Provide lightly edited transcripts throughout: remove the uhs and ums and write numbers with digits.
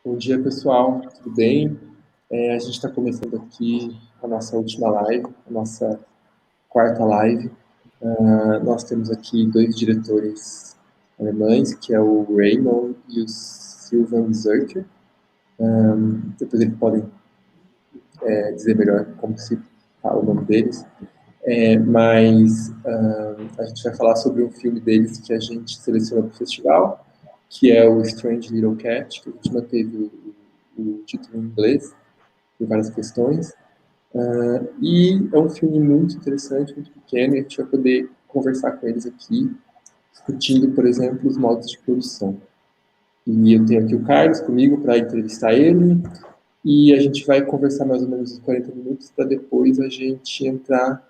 Bom dia, pessoal. Tudo bem? A gente está começando aqui a nossa última live, a nossa quarta live. Nós temos aqui dois diretores alemães, que é o Raymond e o Sylvan Zerker. Depois eles podem dizer melhor como se fala o nome deles. Mas a gente vai falar sobre um filme deles que a gente selecionou para o festival, que é o Strange Little Cat, que a gente manteve o título em inglês, por várias questões. E é um filme muito interessante, muito pequeno, e a gente vai poder conversar com eles aqui, discutindo, por exemplo, os modos de produção. E eu tenho aqui o Carlos comigo para entrevistar ele, e a gente vai conversar mais ou menos uns 40 minutos para depois a gente entrar.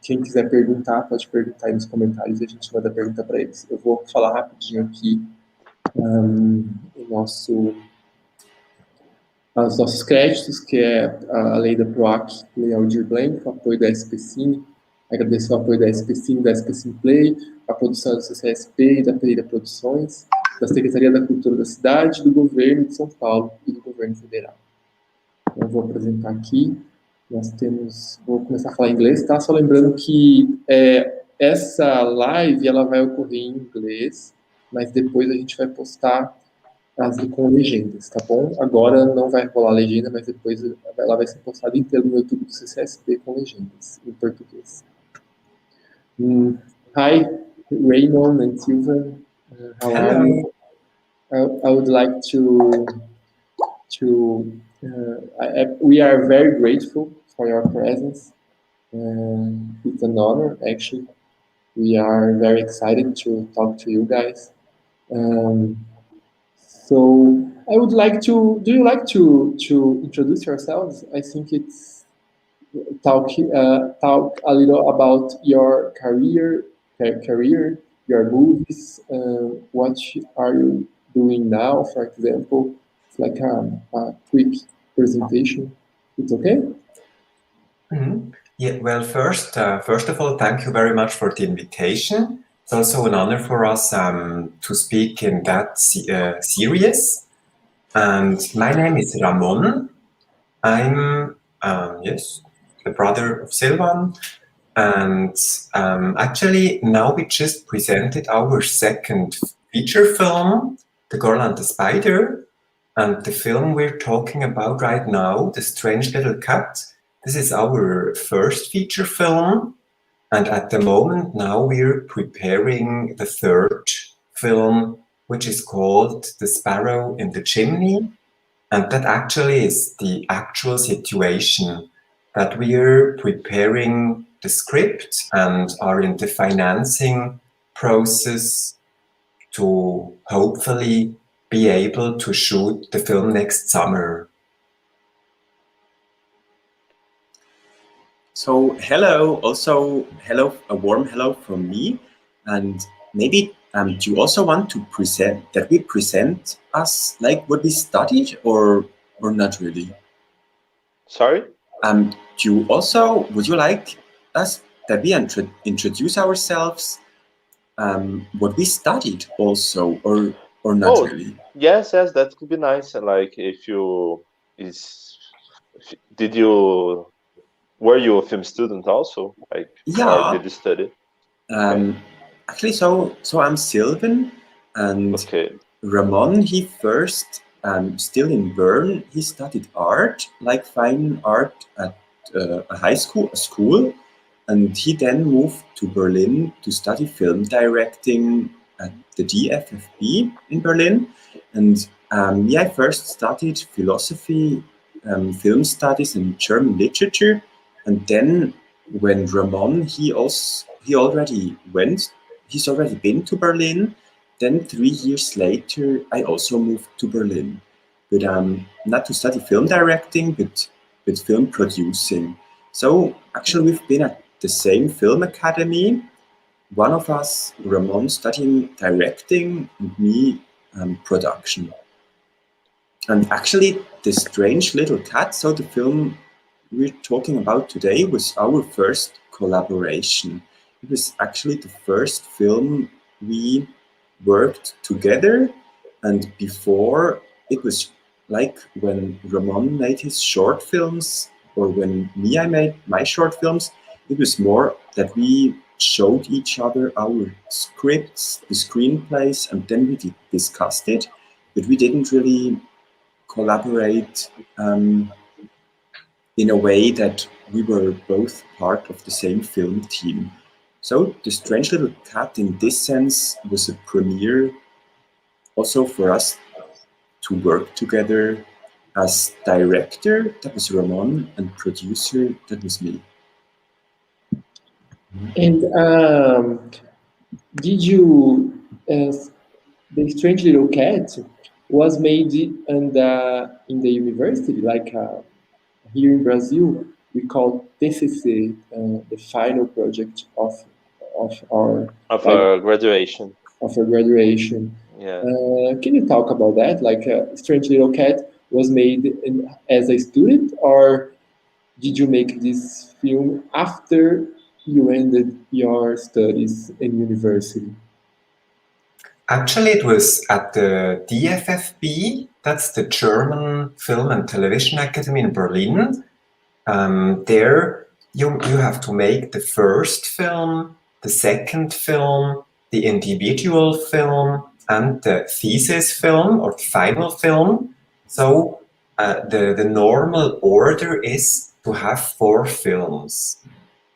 Quem quiser perguntar, pode perguntar aí nos comentários e a gente manda a pergunta para eles. Eu vou falar rapidinho aqui o nosso os nossos créditos, que é a lei da PROAC, Lei Aldir Blanc, o apoio da SPCine, agradeço o apoio da SPCine, da SPCine Play, a produção do CCSP e da Pereira Produções, da Secretaria da Cultura da cidade, do Governo de São Paulo e do Governo Federal. Eu vou apresentar aqui, vou começar a falar inglês, tá? Só lembrando que essa live, ela vai ocorrer em inglês, mas depois a gente vai postar com legendas, tá bom? Agora não vai rolar legenda, mas depois ela vai ser postada inteira no YouTube do CCSP com legendas em português. Hi, Raymond and Silvan. How are you? I would like we are very grateful for your presence. It's an honor, actually. We are very excited to talk to you guys. So I would like to. Do you like to introduce yourselves? I think it's talk a little about your career, your movies. What are you doing now? For example, it's like a quick presentation. It's okay. Mm-hmm. Yeah. Well, first of all, thank you very much for the invitation. It's also an honor for us to speak in that series. And my name is Ramon. I'm the brother of Silvan. And actually, now we just presented our second feature film, The Girl and the Spider. And the film we're talking about right now, The Strange Little Cat, this is our first feature film. And at the moment now we're preparing the third film, which is called The Sparrow in the Chimney. And that actually is the actual situation, that we're preparing the script and are in the financing process to hopefully be able to shoot the film next summer. So hello, a warm hello from me, and maybe do you also want to present us like what we studied, or not really? Sorry? Would you like us that we introduce ourselves, what we studied also, or not really? Yes, that could be nice. Like were you a film student also? Like, yeah. Or did you study? Actually, so I'm Silvan, and Ramon, he first, still in Bern, he studied art, like fine art at a school, and he then moved to Berlin to study film directing at the DFFB in Berlin. And I first studied philosophy, film studies and German literature. And then when Ramon, he's already been to Berlin. Then 3 years later, I also moved to Berlin, but not to study film directing, but film producing. So actually, we've been at the same film academy. One of us, Ramon, studying directing, and me, production. And actually, The Strange Little Cat, so the film we're talking about today, was our first collaboration. It was actually the first film we worked together, and before it was like when Ramon made his short films, or when I made my short films, it was more that we showed each other our scripts, the screenplays, and then we discussed it, but we didn't really collaborate in a way that we were both part of the same film team. So The Strange Little Cat, in this sense, was a premiere also for us to work together. As director, that was Ramon, and producer, that was me. And did you, The Strange Little Cat was made in the university, like here in Brazil, we call TCC, the final project of our graduation. Of a graduation. Yeah. Can you talk about that? Like, Strange Little Cat was made as a student, or did you make this film after you ended your studies in university? Actually, it was at the DFFB, that's the German Film and Television Academy in Berlin. There, you have to make the first film, the second film, the individual film, and the thesis film or final film. So the normal order is to have 4 films.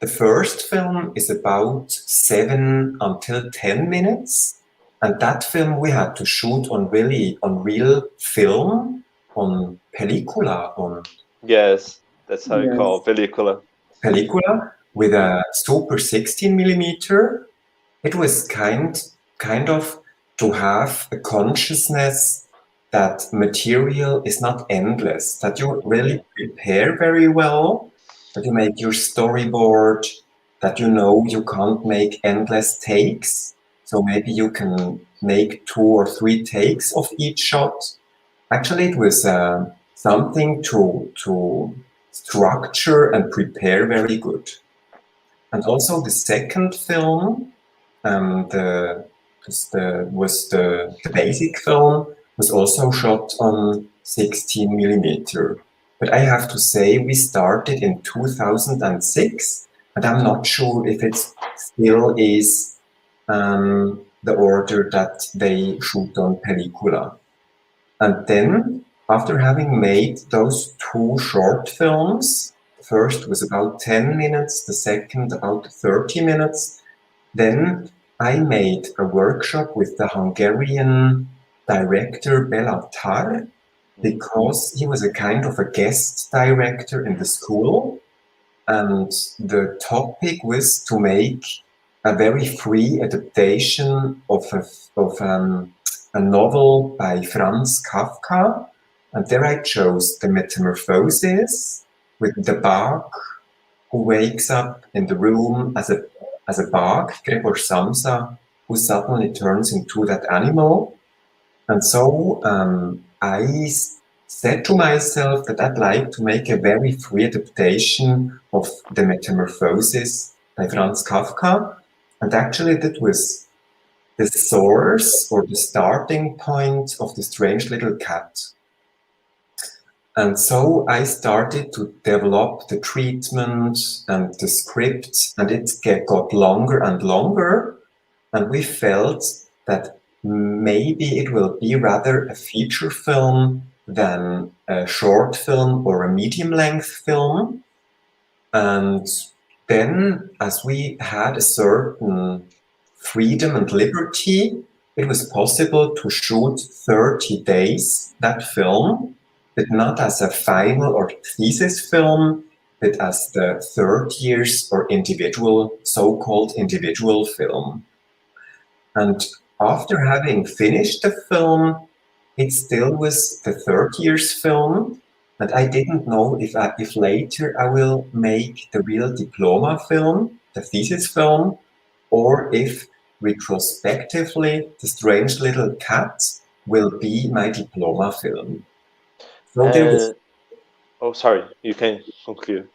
The first film is about 7 until 10 minutes. And that film we had to shoot on real film, on película, Yes, that's how you call película. Película with a Super 16mm. It was kind of to have a consciousness that material is not endless, that you really prepare very well, that you make your storyboard, that you know you can't make endless takes. So maybe you can make 2 or 3 takes of each shot. Actually, it was something to structure and prepare very good. And also the second film, the basic film, was also shot on 16mm. But I have to say, we started in 2006, and I'm not sure if it still is the order that they shoot on película. And then, after having made those 2 short films, the first was about 10 minutes, the second about 30 minutes, then I made a workshop with the Hungarian director Béla Tar, because he was a kind of a guest director in the school, and the topic was to make a very free adaptation of a novel by Franz Kafka, and there I chose The Metamorphosis, with the bug who wakes up in the room as a bug, Gregor Samsa, who suddenly turns into that animal. And so I said to myself that I'd like to make a very free adaptation of The Metamorphosis by Franz Kafka. And actually that was the source or the starting point of The Strange Little Cat. And so I started to develop the treatment and the script, and it got longer and longer. And we felt that maybe it will be rather a feature film than a short film or a medium-length film. And then, as we had a certain freedom and liberty, it was possible to shoot 30 days that film, but not as a final or thesis film, but as the third year's or so-called individual film. And after having finished the film, it still was the third year's film, and I didn't know if later I will make the real diploma film, the thesis film, or if retrospectively The Strange Little Cat will be my diploma film. So sorry, you can conclude.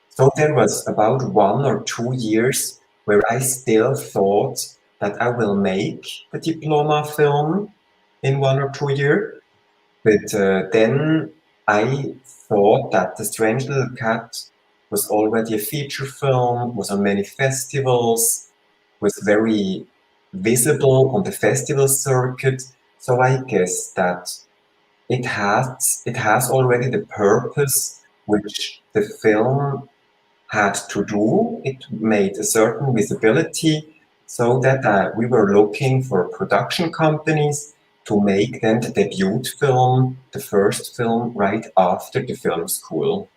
So there was about 1 or 2 years where I still thought that I will make the diploma film in 1 or 2 years. But then I thought that The Strange Little Cat was already a feature film, was on many festivals, was very visible on the festival circuit. So I guess that it has already the purpose which the film had to do. It made a certain visibility, so that we were looking for production companies to make then the debut film, the first film, right after the film school.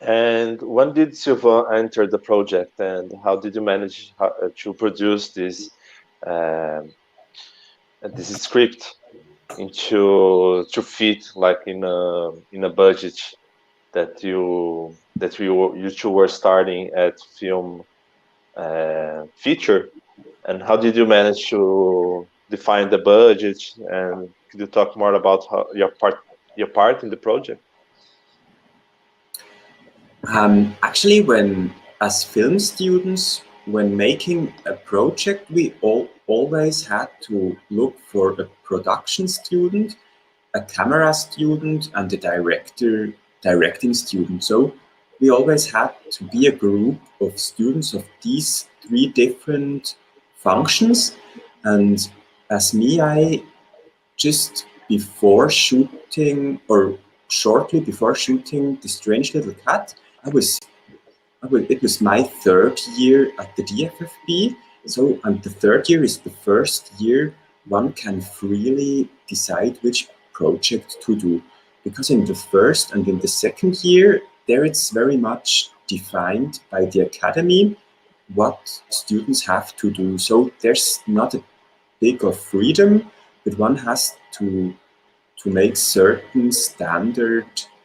And when did Sylvain enter the project, and how did you manage to produce this script into to fit like in a budget that you two were starting at film feature, and how did you manage to define the budget, and could you talk more about your part in the project? Actually, as film students, when making a project, we always had to look for a production student, a camera student, and a directing student. So we always had to be a group of students of these three different functions. And as me, I just before shooting, or shortly before shooting The Strange Little Cat, it was my third year at the DFFB. So, and the third year is the first year one can freely decide which project to do. Because in the first and in the second year, there it's very much defined by the academy what students have to do. So there's not a big of freedom, but one has to make certain standardized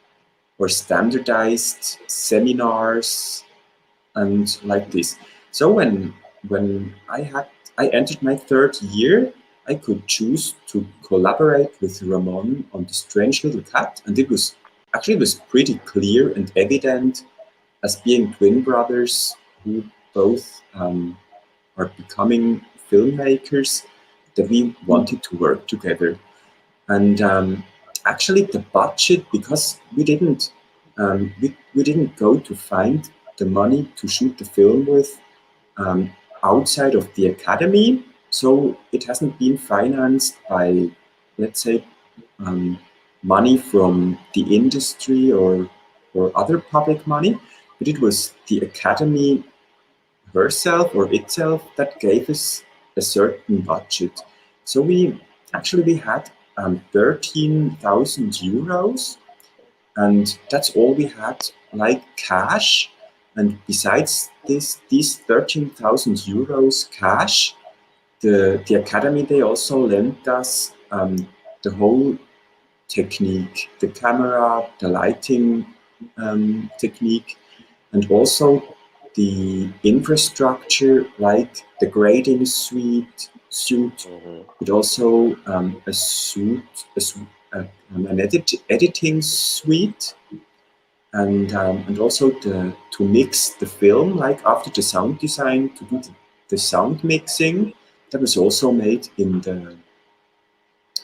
seminars and like this. So when I entered my third year, I could choose to collaborate with Ramon on The Strange Little Cat, and it was pretty clear and evident, as being twin brothers who both are becoming filmmakers, that we wanted to work together. And actually, the budget, because we didn't go to find the money to shoot the film with outside of the academy, so it hasn't been financed by, let's say, money from the industry or other public money, but it was the academy herself or itself that gave us a certain budget. So we had 13,000 euros, and that's all we had, like cash. And besides these 13,000 euros cash, the academy, they also lent us the whole technique, the camera, the lighting technique, and also the infrastructure, like the grading suit, but also an editing suite, and also to mix the film, like after the sound design, to do the sound mixing. That was also made in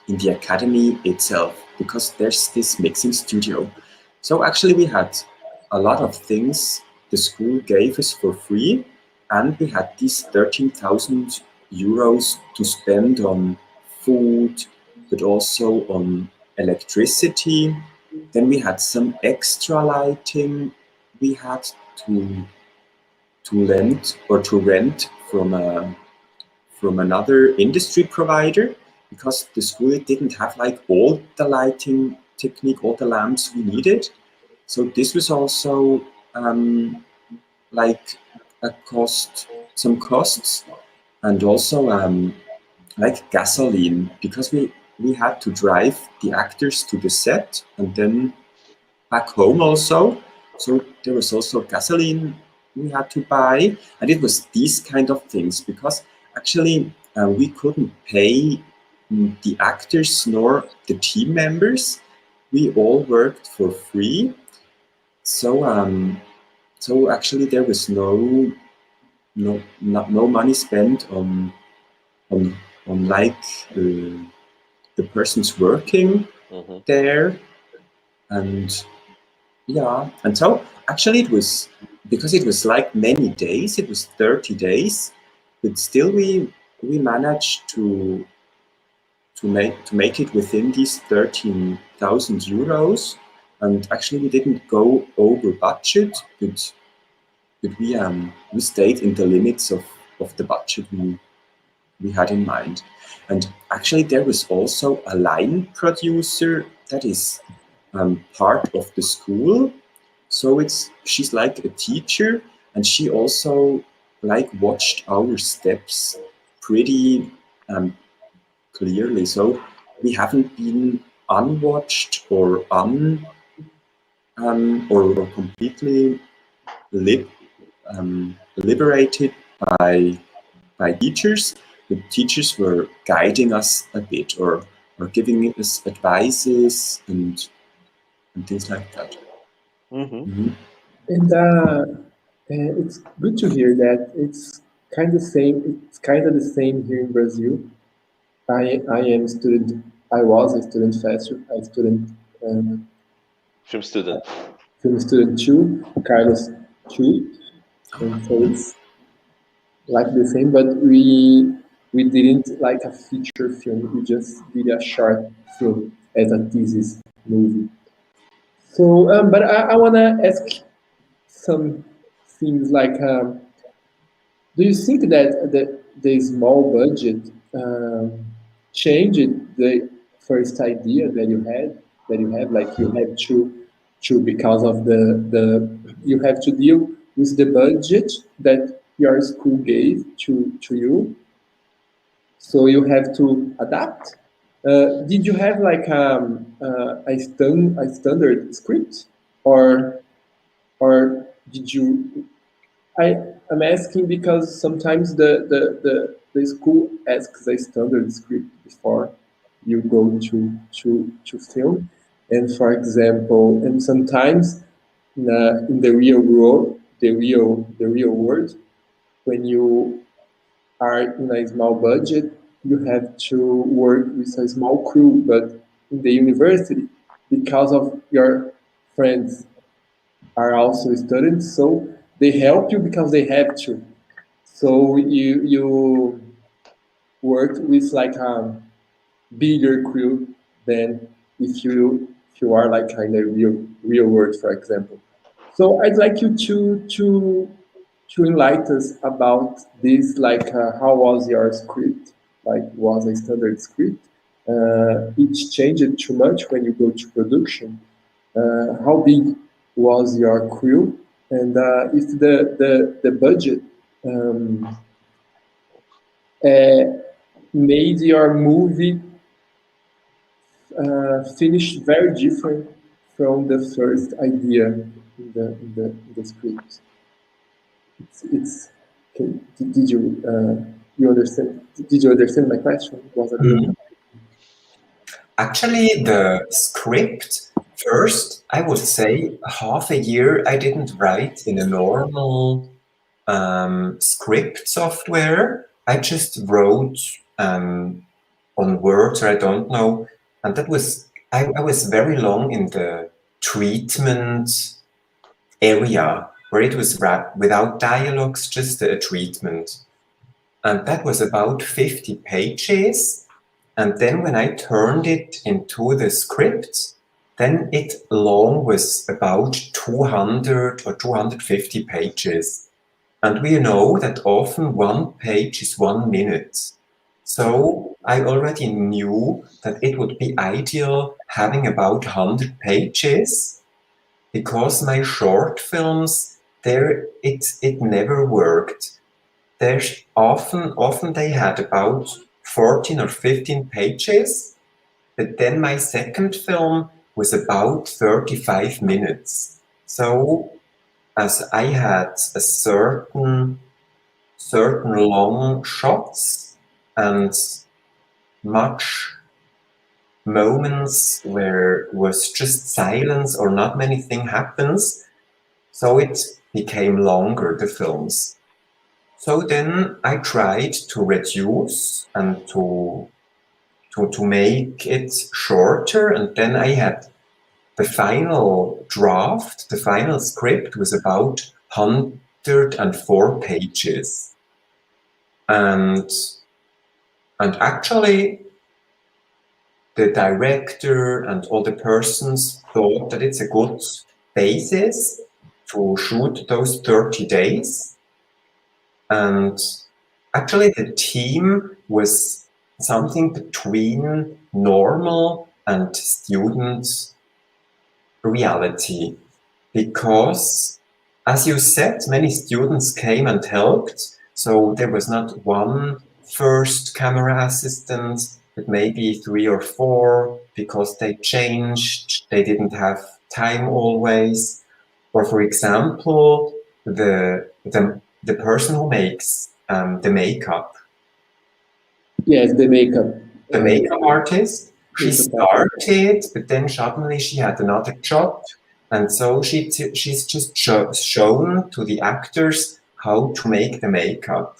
the academy itself, because there's this mixing studio. So actually we had a lot of things the school gave us for free, and we had these 13,000 euros to spend on food, but also on electricity. Then we had some extra lighting we had to lend or to rent from another industry provider, because the school didn't have like all the lighting technique, all the lamps we needed. So this was also like some costs, and also like gasoline, because we had to drive the actors to the set and then back home also. So there was also gasoline we had to buy, and it was these kind of things, because actually we couldn't pay the actors nor the team members. We all worked for free. So so actually there was no money spent on like the the persons working there. And yeah, and so actually it was, because it was like many days, it was 30 days, but still we managed to make it within these 13,000 euros. And actually we didn't go over budget, but we stayed in the limits of the budget we had in mind. And actually there was also a line producer that is part of the school. So she's like a teacher, and she also like watched our steps pretty clearly. So we haven't been unwatched or or completely liberated by teachers. The teachers were guiding us a bit, or giving us advices and things like that. And it's good to hear that it's kind of same. It's kind of the same here in Brazil. I am a student. I was a student Film student. Film student too, Carlos too, and so it's like the same. But we didn't like a feature film. We just did a short film as a thesis movie. So, but I wanna ask some things like, do you think that the small budget changed the first idea that you had, like you had to because of the you have to deal with the budget that your school gave to you, so you have to adapt. Did you have like a standard script, or did you? I'm asking because sometimes the school asks a standard script before you go to film, and for example, and sometimes in the real world, the real world, when you are in a small budget, you have to work with a small crew. But in the university, because of your friends are also students, so they help you because they have to. So you work with like a bigger crew than if you are like in the real world, for example. So I'd like you to enlighten us about this, like how was your script? Like, was a standard script? It changed too much when you go to production. How big was your crew? And if the budget made your movie finish very different from the first idea in the script. It's okay. Did you you understand? Did you understand my question? Was it Actually, the script first, I would say half a year I didn't write in a normal script software. I just wrote on Word, or I don't know, and that was I was very long in the treatment area where it was without dialogues, just a treatment, and that was about 50 pages. And then when I turned it into the script, then it long was about 200 or 250 pages. And we know that often one page is 1 minute. So I already knew that it would be ideal having about 100 pages, because my short films, there it never worked. There's often they had about 14 or 15 pages, but then my second film was about 35 minutes. So as I had a certain long shots and much moments where was just silence or not many things happens, so it became longer, the films. So then I tried to reduce and to to make it shorter, and then I had the final draft, the final script was about 104 pages. And actually, the director and all the persons thought that it's a good basis to shoot those 30 days. And actually, the team was something between normal and student reality, because, as you said, many students came and helped. So there was not one first camera assistant, but maybe 3 or 4, because they changed, they didn't have time always. Or for example, the person who makes the makeup. Yes, the makeup. The makeup artist, she started, but then suddenly she had another job. And so she's just shown to the actors how to make the makeup.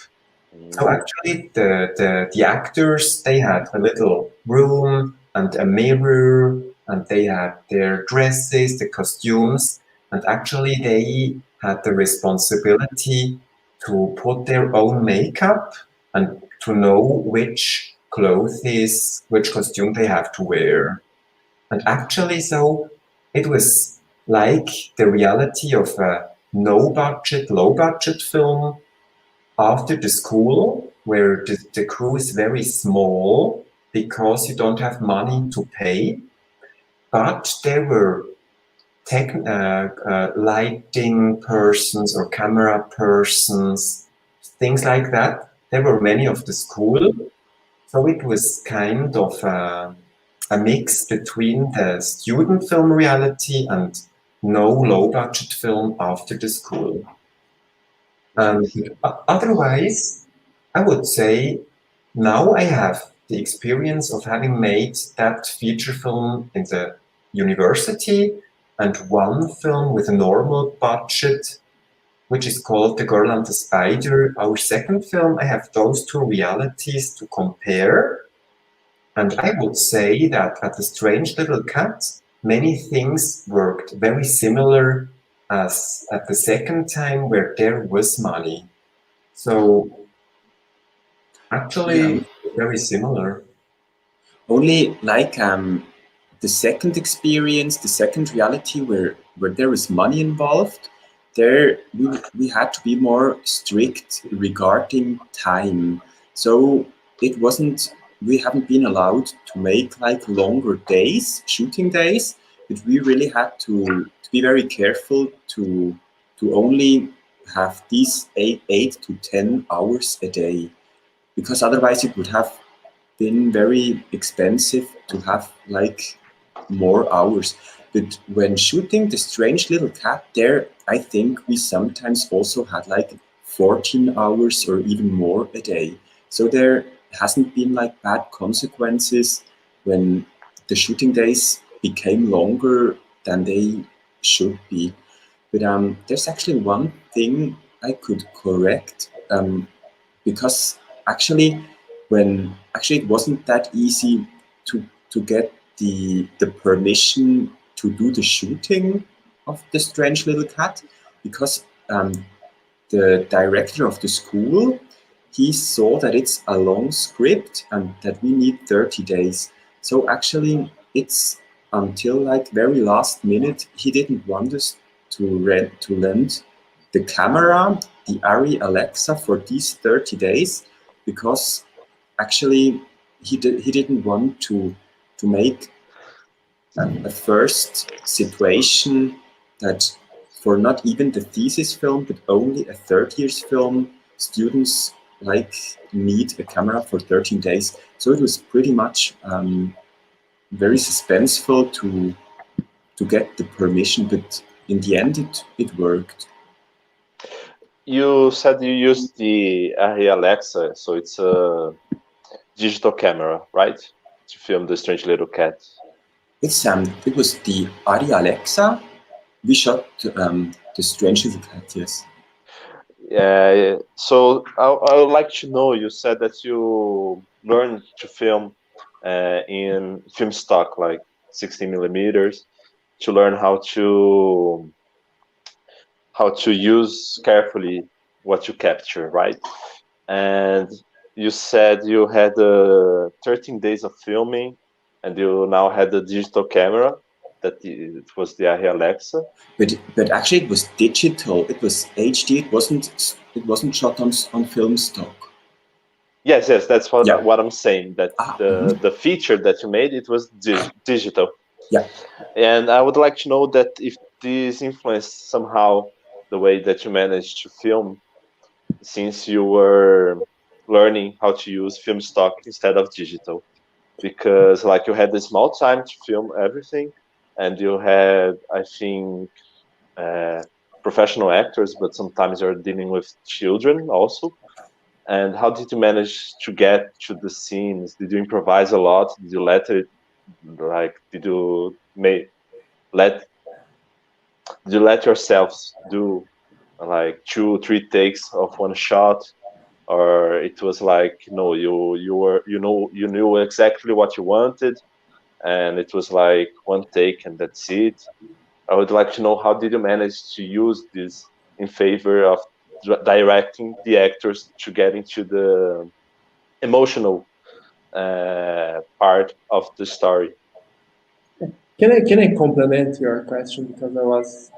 So actually the actors, they had a little room and a mirror, and they had their dresses, the costumes, and actually they had the responsibility to put their own makeup and to know which clothes, which costume they have to wear. And actually, so it was like the reality of a low budget film after the school, where the crew is very small because you don't have money to pay. But there were lighting persons or camera persons, things like that. There were many of the school. So it was kind of a mix between the student film reality and no low-budget film after the school. And otherwise, I would say now I have the experience of having made that feature film in the university and one film with a normal budget, which is called The Girl and the Spider. Our second film, I have those two realities to compare. And I would say that at The Strange Little Cat, many things worked very similar as at the second time where there was money. So actually, very similar. Only like the second experience, the second reality where there is money involved, there we had to be more strict regarding time. So it wasn't, we haven't been allowed to make like longer days, shooting days, but we really had to be very careful to only have these 8 to 10 hours a day, because otherwise it would have been very expensive to have like more hours. But when shooting The Strange Little Cat, there I think we sometimes also had like 14 hours or even more a day. So there hasn't been like bad consequences when the shooting days became longer than they should be. But there's actually one thing I could correct, because actually it wasn't that easy to get the permission to do the shooting of The Strange Little Cat, because the director of the school, he saw that it's a long script and that we need 30 days. So actually it's until like very last minute he didn't want us to lend the camera, the Arri Alexa, for these 30 days, because actually he didn't want to make a first situation that for not even the thesis film but only a third year's film, students like need a camera for 13 days. So it was pretty much very suspenseful to get the permission, but in the end it worked. You said you used the Arri Alexa, so it's a digital camera, right? To film The Strange Little Cat. It was the Arri Alexa. We shot The Strange Little Cat, yes. Yeah. So I would like to know. You said that you learned to film in film stock, like 16 millimeters, to learn how to use carefully what you capture, right? And you said you had 13 days of filming, and you now had a digital camera. That it was the Arri Alexa. But actually, it was digital. It was HD. It wasn't shot on film stock. Yes, that's what I'm saying. That the feature that you made, it was digital. Yeah. And I would like to know that if this influenced somehow the way that you managed to film, since you were learning how to use film stock instead of digital, because like you had a small time to film everything, and you had, I think, professional actors, but sometimes you're dealing with children also. And how did you manage to get to the scenes? Did you improvise a lot? Did you let yourselves do like 2-3 takes of one shot, or it was like no, you knew exactly what you wanted, and it was like one take and that's it? I would like to know, how did you manage to use this in favor of directing the actors to get into the emotional part of the story? Can I complement your question, because I was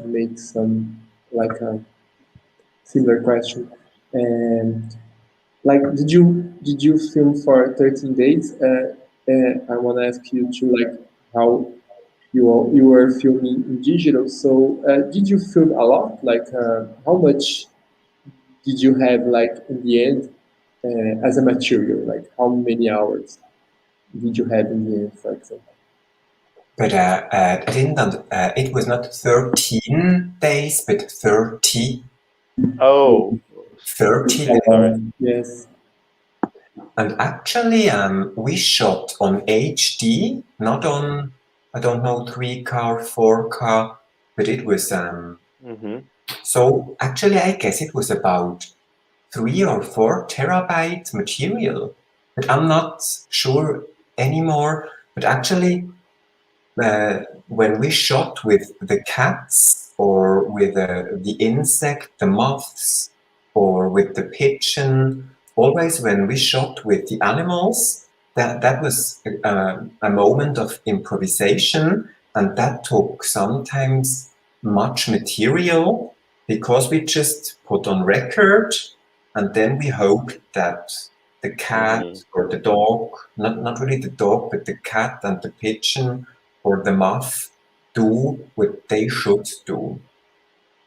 make some like a similar question, and like did you film for 13 days? I want to ask you to like how you were filming in digital. So did you film a lot? Like how much did you have like in the end as a material? Like how many hours did you have in the end, for example? But I didn't. It was not 13 days, but 30. Oh, 30 sorry. Yes. And actually, we shot on HD, not on, I don't know, 3K, 4K, but it was, so actually, I guess it was about 3 or 4 terabyte material, but I'm not sure anymore. But actually, when we shot with the cats or with the insect, the moths, or with the pigeon, always when we shot with the animals, that was a moment of improvisation, and that took sometimes much material, because we just put on record, and then we hoped that the cat or the dog, not really the dog, but the cat and the pigeon or the moth do what they should do.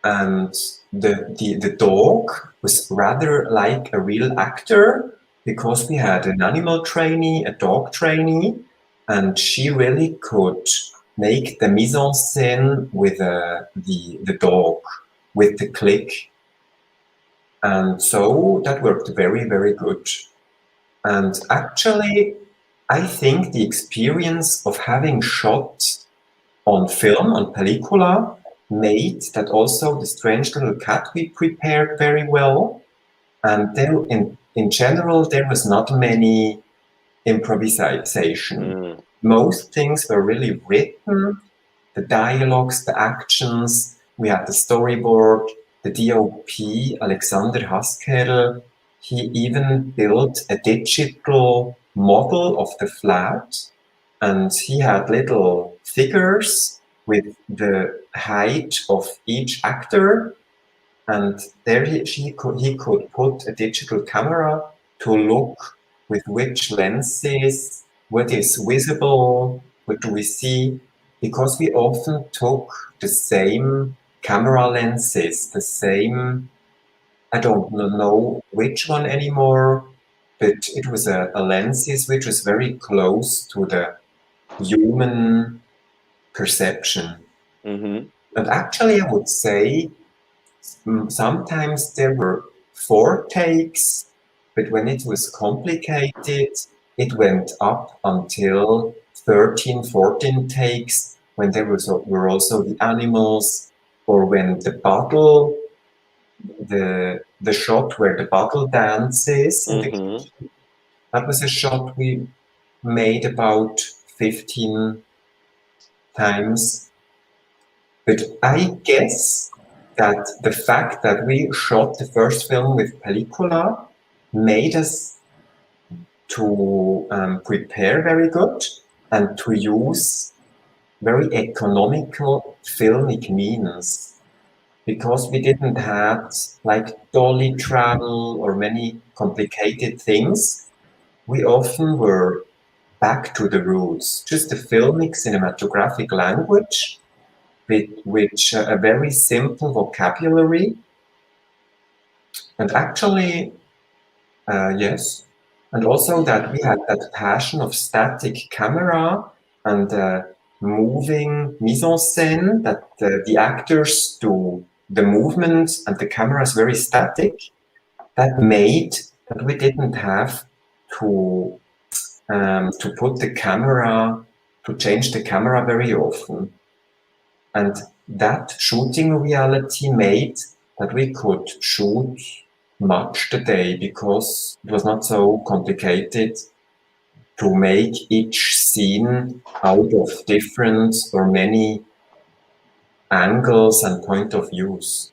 And the dog was rather like a real actor, because we had an animal trainee, a dog trainee, and she really could make the mise en scène with the dog, with the click. And so that worked very, very good. And actually, I think the experience of having shot on film, on pellicula, made that also the Strange Little Cat we prepared very well. And there, in general, there was not many improvisation. Most things were really written, the dialogues, the actions. We had the storyboard, the DOP, Alexander Haskerl. He even built a digital model of the flat, and he had little figures with the height of each actor, and there he could put a digital camera to look with which lenses, what is visible, what do we see, because we often took the same camera lenses, the same, I don't know which one anymore, but it was a lenses which was very close to the human perception. And actually, I would say sometimes there were 4 takes, but when it was complicated, it went up until 13, 14 takes, when there were also the animals, or when the bottle, the shot where the bottle dances in the kitchen, That was a shot we made about 15 times. But I guess that the fact that we shot the first film with Pellicula made us to prepare very good and to use very economical filmic means, because we didn't have like dolly travel or many complicated things. We often were back to the roots, just a filmic cinematographic language with which a very simple vocabulary. And actually, yes, and also that we had that passion of static camera and moving mise en scène, that the actors do the movements and the camera is very static. That made that we didn't have to put the camera, to change the camera very often. And that shooting reality made that we could shoot much today, because it was not so complicated to make each scene out of different or many angles and point of views.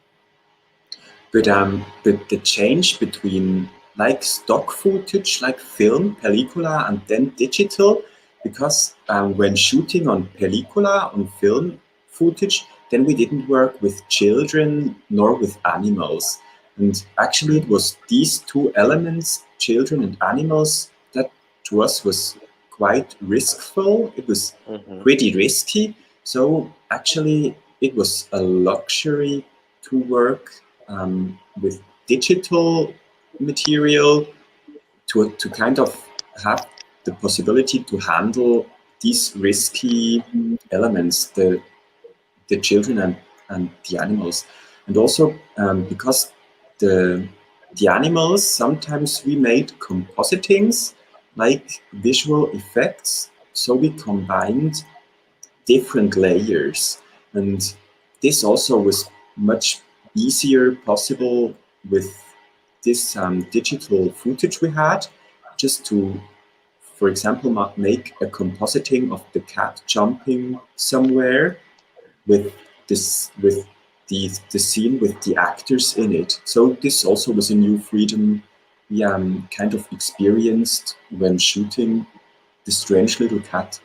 But the change between like stock footage, like film, pellicula, and then digital, because when shooting on pellicula, on film footage, then we didn't work with children nor with animals. And actually it was these two elements, children and animals, that to us was quite riskful. It was pretty risky. So actually it was a luxury to work with digital material to kind of have the possibility to handle these risky elements, the children and the animals. And also because the animals, sometimes we made compositings, like visual effects. So we combined different layers. And this also was much easier possible with this digital footage we had, just to, for example, make a compositing of the cat jumping somewhere with this, with the scene with the actors in it. So this also was a new freedom we kind of experienced when shooting The Strange Little Cat.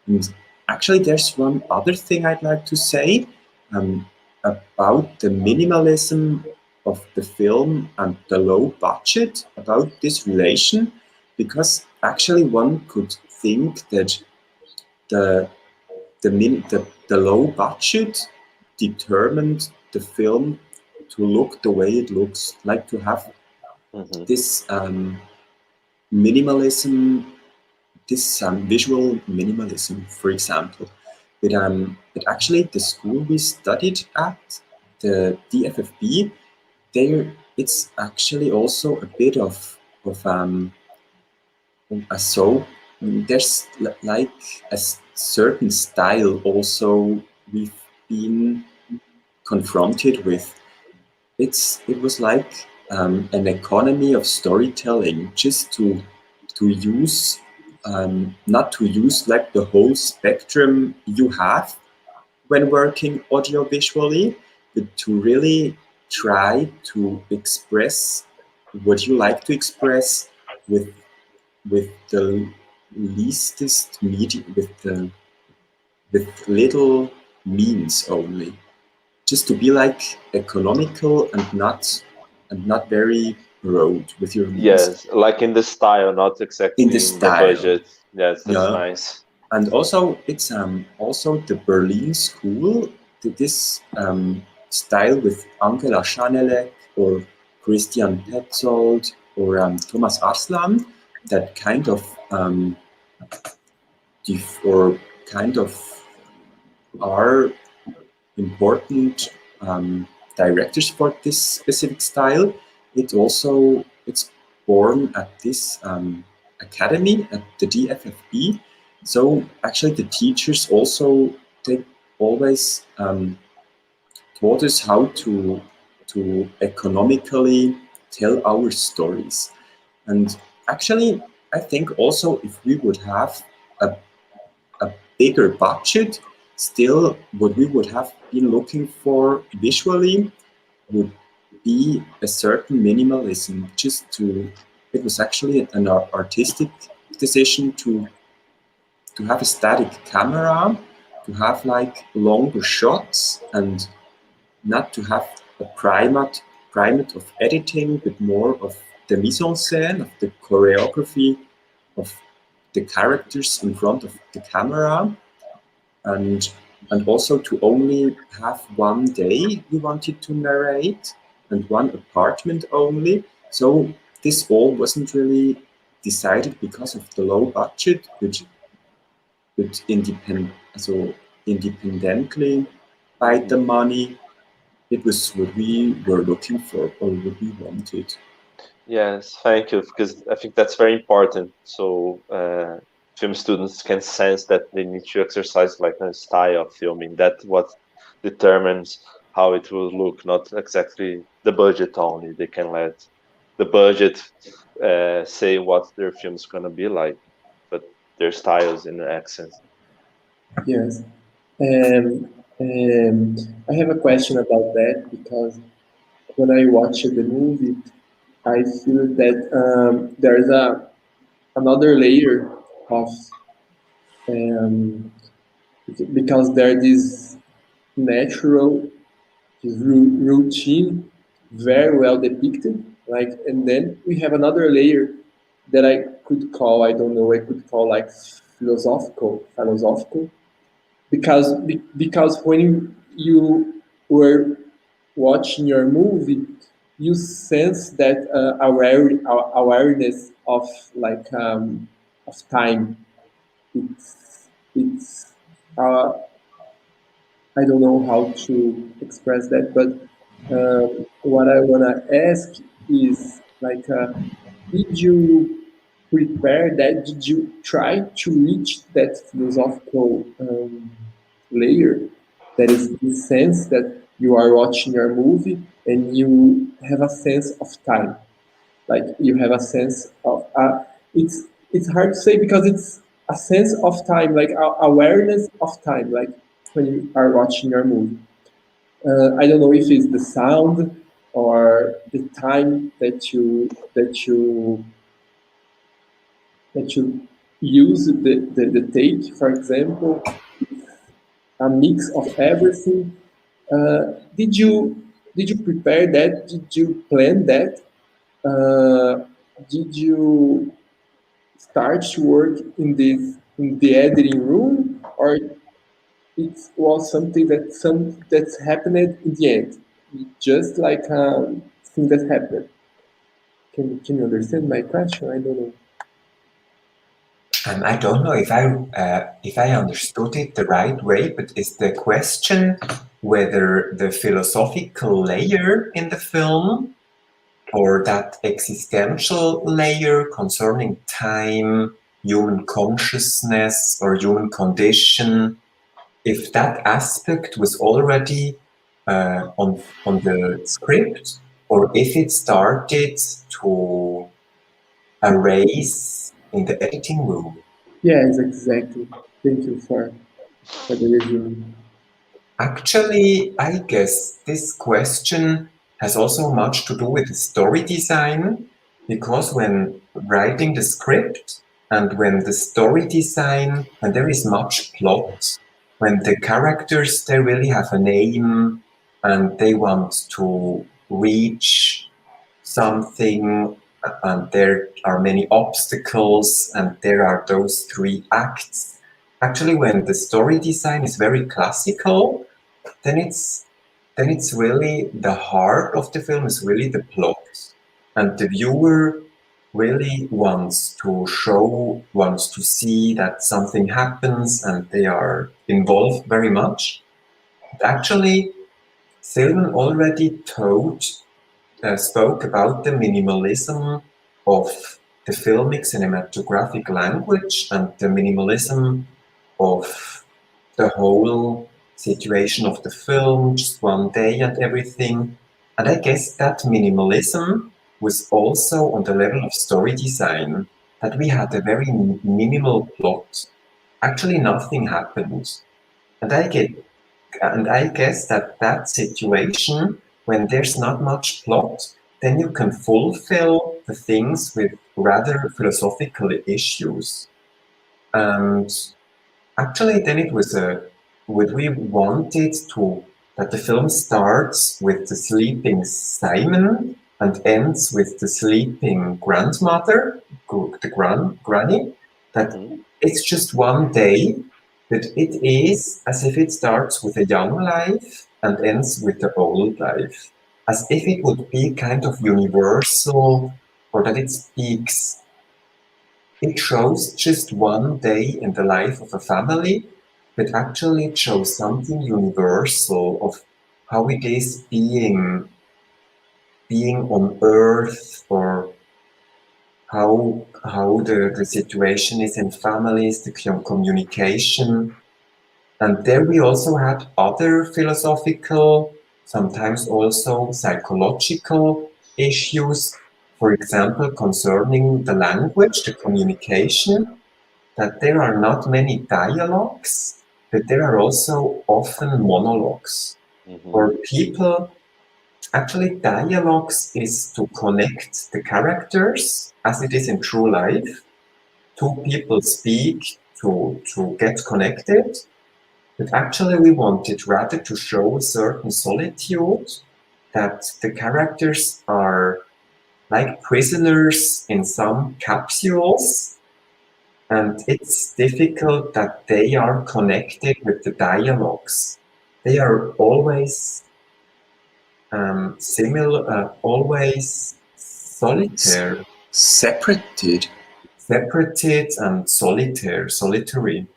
And actually, there's one other thing I'd like to say about the minimalism of the film and the low budget, about this relation, because actually one could think that the low budget determined the film to look the way it looks, like to have this minimalism, this visual minimalism, for example. But actually, the school we studied at, the DFFB, there it's actually also a bit of so there's like a certain style also we've been confronted with. It was like an economy of storytelling, just to use not to use like the whole spectrum you have when working audiovisually, but to really try to express what you like to express with the leastest medium, with little means only, just to be like economical and not very broad with your means. Yes, like in the style, not exactly in the style. The budget. Yes, that's nice. And also it's also the Berlin school, this style with Angela Schanelek or Christian Petzold or Thomas Arslan, that kind of are important directors for this specific style. It's born at this academy at the DFFB. So actually the teachers also, they always taught us how to economically tell our stories. And actually I think also if we would have a bigger budget, still what we would have been looking for visually would be a certain minimalism. It was actually an artistic decision to have a static camera, to have like longer shots, and not to have a primate of editing, but more of the mise en scène, of the choreography, of the characters in front of the camera, and also to only have one day we wanted to narrate and one apartment only. So this all wasn't really decided because of the low budget, which would independently by the money. It was what we were looking for or what we wanted. Yes, thank you, because I think that's very important. So film students can sense that they need to exercise like a style of filming. That's what determines how it will look, not exactly the budget only. They can let the budget say what their film's gonna be like, but their styles and their accents. Yes. I have a question about that because when I watched the movie, I feel that there's another layer of um, because there's this natural this routine very well depicted, like, and then we have another layer that I could call, I don't know, I could call like philosophical, because when you were watching your movie, you sense that awareness of like of time. It's uh, I don't know how to express that, but what I wanna ask is like, did you prepare that? Did you try to reach that philosophical layer? That is the sense that you are watching your movie and you have a sense of time, like you have a sense of it's hard to say because it's a sense of time, like awareness of time, like when you are watching your movie. I don't know if it's the sound or the time that you use the take, for example, a mix of everything. Did you prepare that? Did you plan that? Did you start to work in the editing room, or it was something that's happened in the end, just like a thing that happened? Can you understand my question? I don't know. I don't know if I understood it the right way, but is the question whether the philosophical layer in the film or that existential layer concerning time, human consciousness, or human condition, if that aspect was already on the script, or if it started to arise in the editing room? Yes, exactly. Thank you for the resume. Actually, I guess this question has also much to do with the story design, because when writing the script and when the story design, when there is much plot, when the characters, they really have a name and they want to reach something, and there are many obstacles, and there are those three acts. Actually, when the story design is very classical, then it's really the heart of the film is really the plot, and the viewer really wants to see that something happens, and they are involved very much. But actually, Sylvan already spoke about the minimalism of the filmic cinematographic language and the minimalism of the whole situation of the film, just one day and everything. And I guess that minimalism was also on the level of story design. that we had a very minimal plot. Actually, nothing happened. And I guess that situation, when there's not much plot, then you can fulfill the things with rather philosophical issues. And actually, then it was we wanted that the film starts with the sleeping Simon and ends with the sleeping grandmother, the granny, that it's just one day, but it is as if it starts with a young life and ends with the old life, as if it would be kind of universal, or that it shows just one day in the life of a family, but actually it shows something universal of how it is being on Earth, or how the situation is in families, the communication. And there we also had other philosophical, sometimes also psychological issues, for example, concerning the language, the communication, that there are not many dialogues, but there are also often monologues. Or people, actually dialogues is to connect the characters, as it is in true life. Two people speak to get connected, but actually we wanted rather to show a certain solitude, that the characters are like prisoners in some capsules, and it's difficult that they are connected with the dialogues. They are always similar, always solitary. Separated And solitary.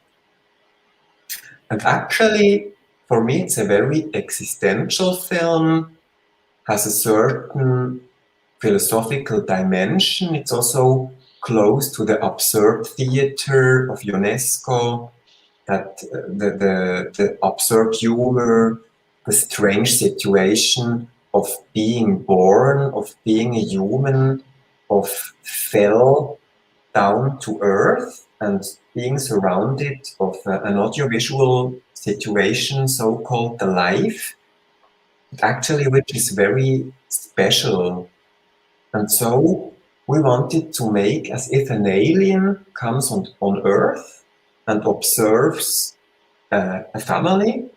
And actually, for me, it's a very existential film, has a certain philosophical dimension. It's also close to the absurd theater of UNESCO, that the absurd humor, the strange situation of being born, of being a human, of fell down to earth and being surrounded of an audiovisual situation, so-called the life, actually, which is very special. And so we wanted to make as if an alien comes on Earth and observes a family,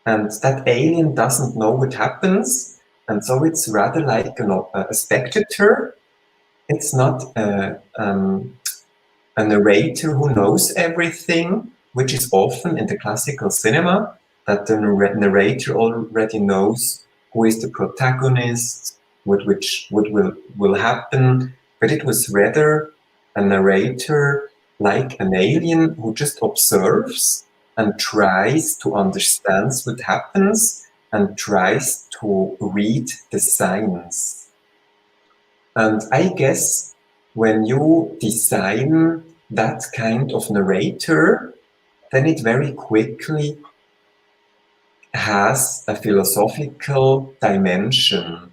and that alien doesn't know what happens, and so it's rather like a spectator. It's not a narrator who knows everything, which is often in the classical cinema, that the narrator already knows who is the protagonist, what will happen, but it was rather a narrator like an alien who just observes and tries to understand what happens and tries to read the signs. And I guess when you design that kind of narrator, then it very quickly has a philosophical dimension,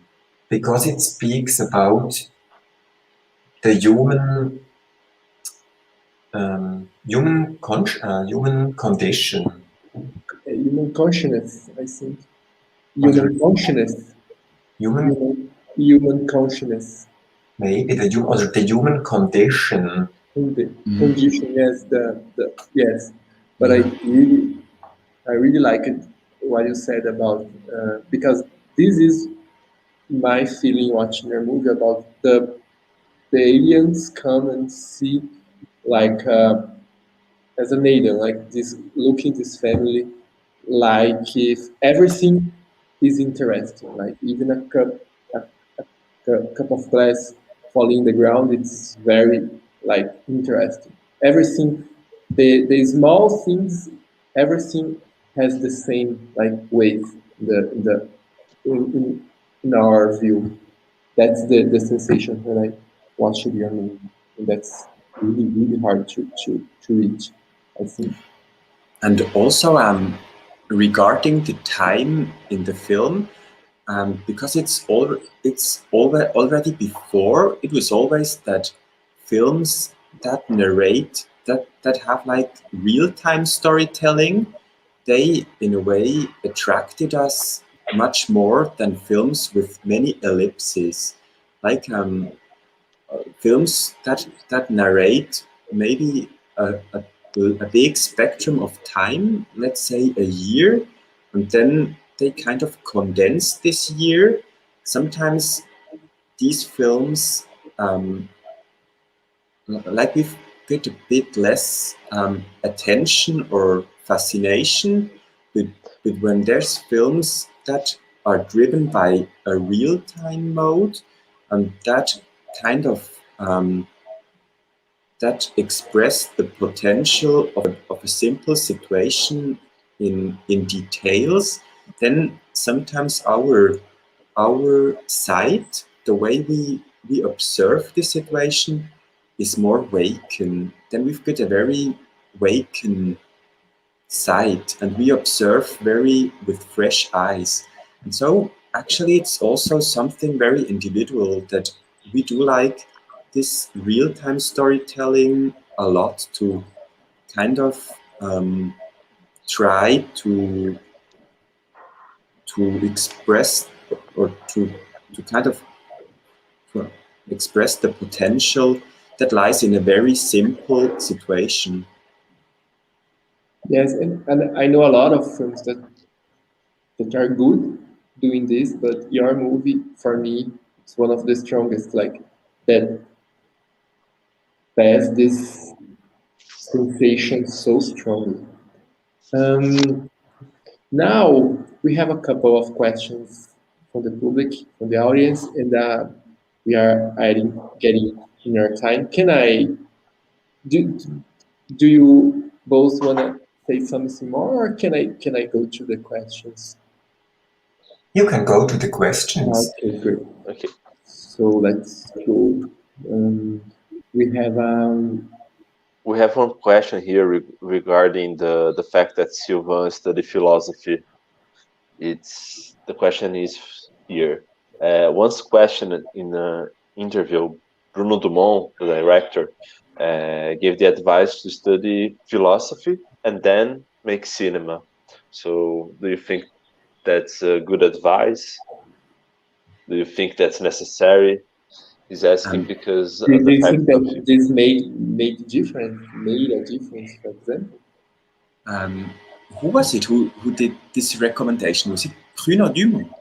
because it speaks about the human condition. Human consciousness, I think. Human consciousness. Human consciousness. Maybe the human condition. Condition, yes, yes. But I really like it what you said about because this is my feeling watching your movie, about the aliens come and see like as an alien, like this, looking this family like if everything is interesting, like even a cup of glass falling in the ground, it's very like interesting. Everything, the small things, everything has the same like weight in our view. That's the sensation when I watch your movie, and that's really hard to reach, I think. And also regarding the time in the film, because it's already before, it was always that films that narrate, that have like real-time storytelling, they in a way attracted us much more than films with many ellipses, like films that narrate maybe a big spectrum of time, let's say a year, and then they kind of condense this year. Sometimes these films, like we get a bit less attention or fascination, but when there's films that are driven by a real-time mode, and that kind of that express the potential of a simple situation in details, then sometimes our sight, the way we observe the situation, is more waken. Then we've got a very waken sight, and we observe very with fresh eyes. And so actually it's also something very individual, that we do like this real-time storytelling a lot, to kind of try to express, or to kind of express the potential that lies in a very simple situation. Yes, and I know a lot of films that are good doing this, but your movie, for me, it's one of the strongest, like, that pass this sensation so strongly. Now we have a couple of questions from the public, from the audience, and we are getting in our time. Can I do you both want to say something more, or can I go to the questions? You can go to the questions. Okay, great. Okay. So let's go. We have one question here regarding the fact that Sylvain studied philosophy. The question is here. Once questioned in an interview, Bruno Dumont, the director, gave the advice to study philosophy and then make cinema. So do you think that's a good advice? Do you think that's necessary? He's asking because do you think that this made a difference, for example? Who was it who did this recommendation? Was it Bruno Dumont?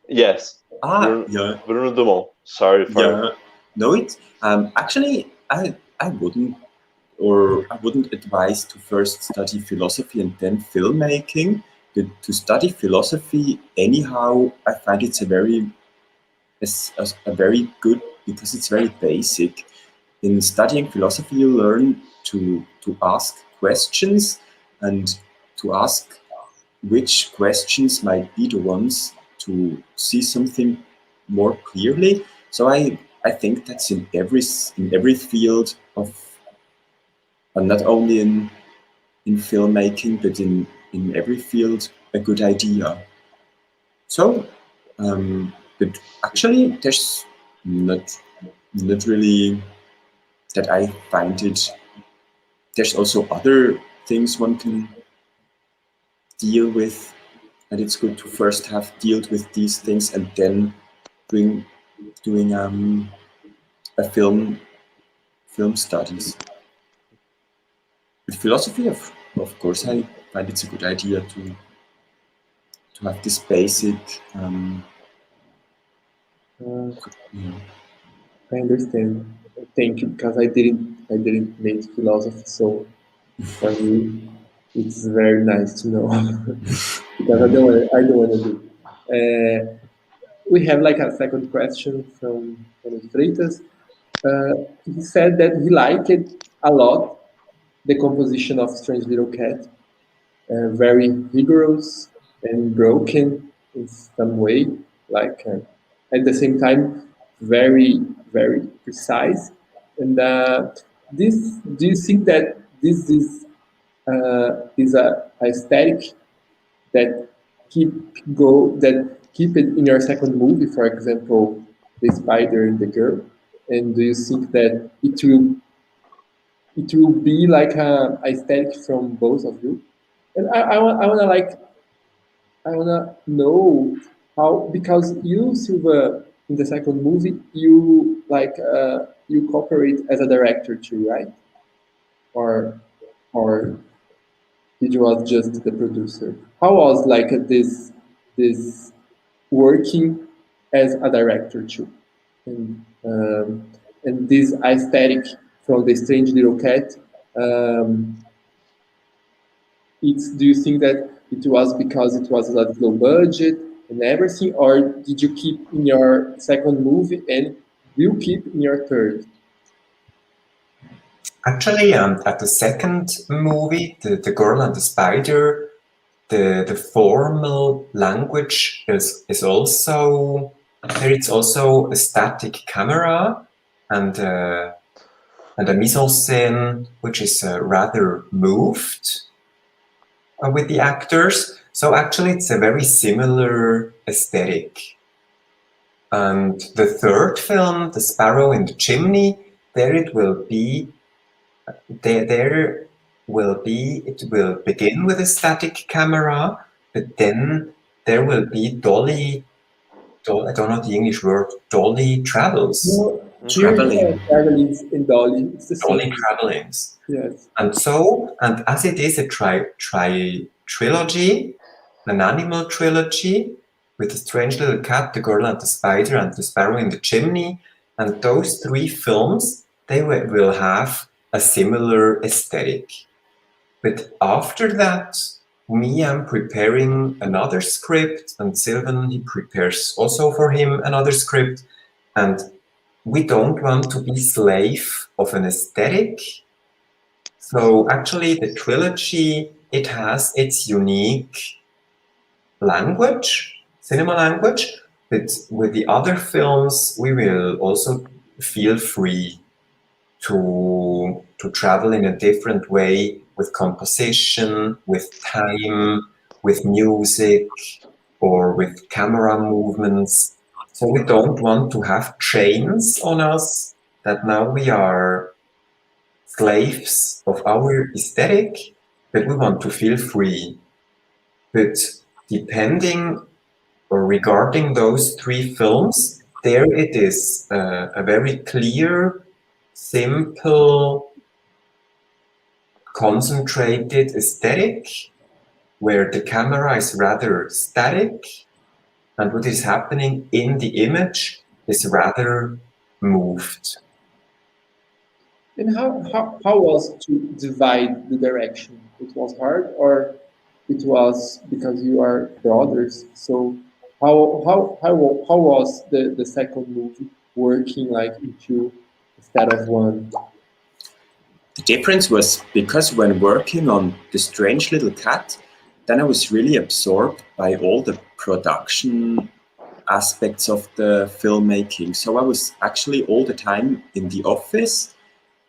Yes. Bruno Dumont. Sorry for. Yeah. No, it actually I wouldn't advise to first study philosophy and then filmmaking. But to study philosophy anyhow, I find it's a very good, because it's very basic. In studying philosophy, you learn to ask questions, and to ask which questions might be the ones to see something more clearly. So I think that's in every field of, and not only in filmmaking, but in every field, a good idea. So, but actually, there's not really that I find it. There's also other things one can deal with, and it's good to first have dealt with these things and then doing a film studies. With philosophy, of course, I find it's a good idea to have this basic. I understand. Thank you, because I didn't make philosophy, so for me it's very nice to know. Because I don't want to do. We have like a second question from Freitas. He said that he liked a lot the composition of Strange Little Cat, very vigorous and broken in some way, like at the same time very precise. And do you think that this is a aesthetic that keep it in your second movie, for example, The Spider and the Girl? And do you think that it will be like a aesthetic from both of you? And I wanna know how, because you, Silva, in the second movie, you you cooperate as a director too, right? Or or did you was just the producer? How was like this working as a director too? And this aesthetic from the Strange Little Cat. Do you think that it was because it was a low budget and everything, or did you keep in your second movie and will keep in your third? Actually, at the second movie, the Girl and the Spider, the formal language is also there. It's also a static camera and a mise en scène which is rather moved with the actors. So actually, it's a very similar aesthetic. And the third film, The Sparrow in the Chimney, there it will be. It will begin with a static camera, but then there will be dolly. I don't know the English word. Dolly travels. No, travelings in dolly. It's the same. Dolly travelings. Yes. And as it is a trilogy, an animal trilogy with The Strange Little Cat, The Girl and the Spider, and The Sparrow in the Chimney, and those three films, they will have a similar aesthetic. But after that, me, I'm preparing another script, and Sylvan, he prepares also for him another script, and we don't want to be slave of an aesthetic. So actually, the trilogy, it has its unique language, cinema language, but with the other films, we will also feel free to travel in a different way with composition, with time, with music, or with camera movements. So we don't want to have chains on us that now we are slaves of our aesthetic, but we want to feel free. But depending or regarding those three films, there it is a very clear, simple, concentrated aesthetic where the camera is rather static and what is happening in the image is rather moved. And how was to divide the direction? It was hard, or it was because you are brothers? So how was the second movie working like into instead of one? The difference was because when working on The Strange Little Cat, then I was really absorbed by all the production aspects of the filmmaking. So I was actually all the time in the office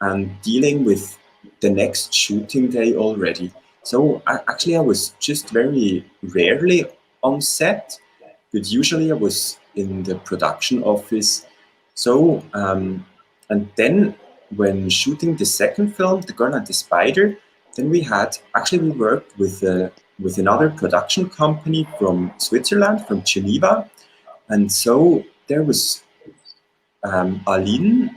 and dealing with the next shooting day already. So I was just very rarely on set, but usually I was in the production office. So, and then when shooting the second film, The Girl and the Spider, then we worked with another production company from Switzerland, from Geneva. And so there was Aline,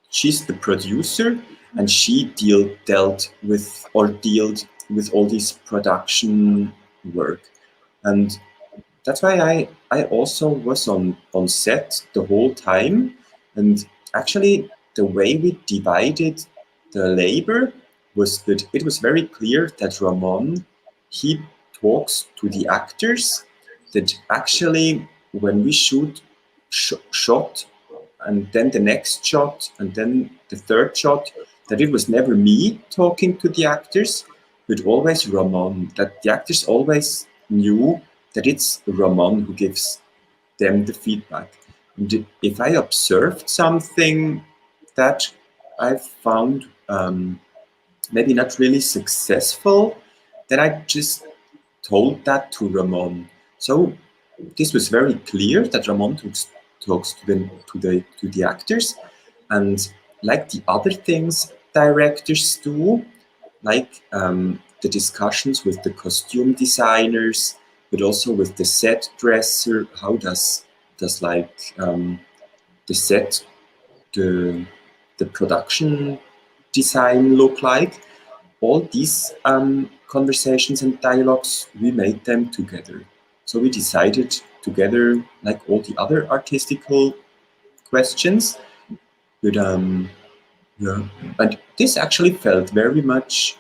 she's the producer, and she dealt with all this production work. And that's why I also was on set the whole time. And actually, the way we divided the labor was that it was very clear that Ramon, he talks to the actors, that actually when we shot and then the next shot and then the third shot, that it was never me talking to the actors, but always Ramon, that the actors always knew that it's Ramon who gives them the feedback. And if I observed something that I found maybe not really successful, then I just told that to Ramon. So this was very clear that Ramon talks to the actors, and like the other things directors do, like the discussions with the costume designers, but also with the set dresser. How does like the set, the production design look like? All these conversations and dialogues, we made them together. So we decided together, like all the other artistical questions, but yeah, and this actually felt very much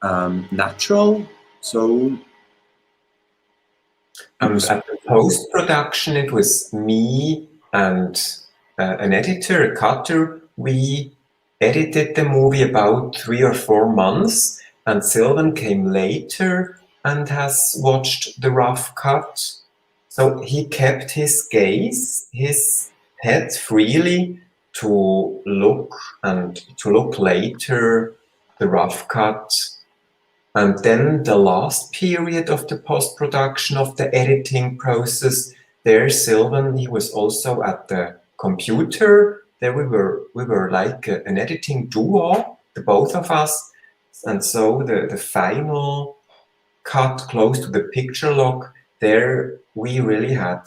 natural. So at the post-production, it was me and an editor, a cutter. We edited the movie about 3 or 4 months, and Sylvain came later and has watched the rough cut. So he kept his gaze, his head freely to look later the rough cut. And then the last period of the post-production of the editing process, there Sylvain, he was also at the computer. There we were like an editing duo, the both of us. And so the final cut close to the picture lock, there we really had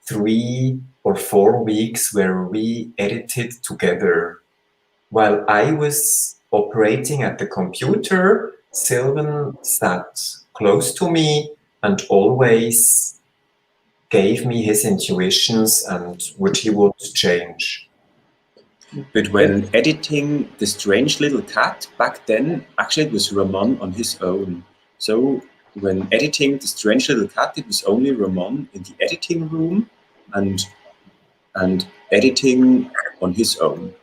3 or 4 weeks where we edited together. While I was operating at the computer, Sylvain sat close to me and always gave me his intuitions and what he would change. But when editing The Strange Little Cat, back then, actually it was Ramon on his own. So when editing The Strange Little Cat, it was only Ramon in the editing room and editing on his own.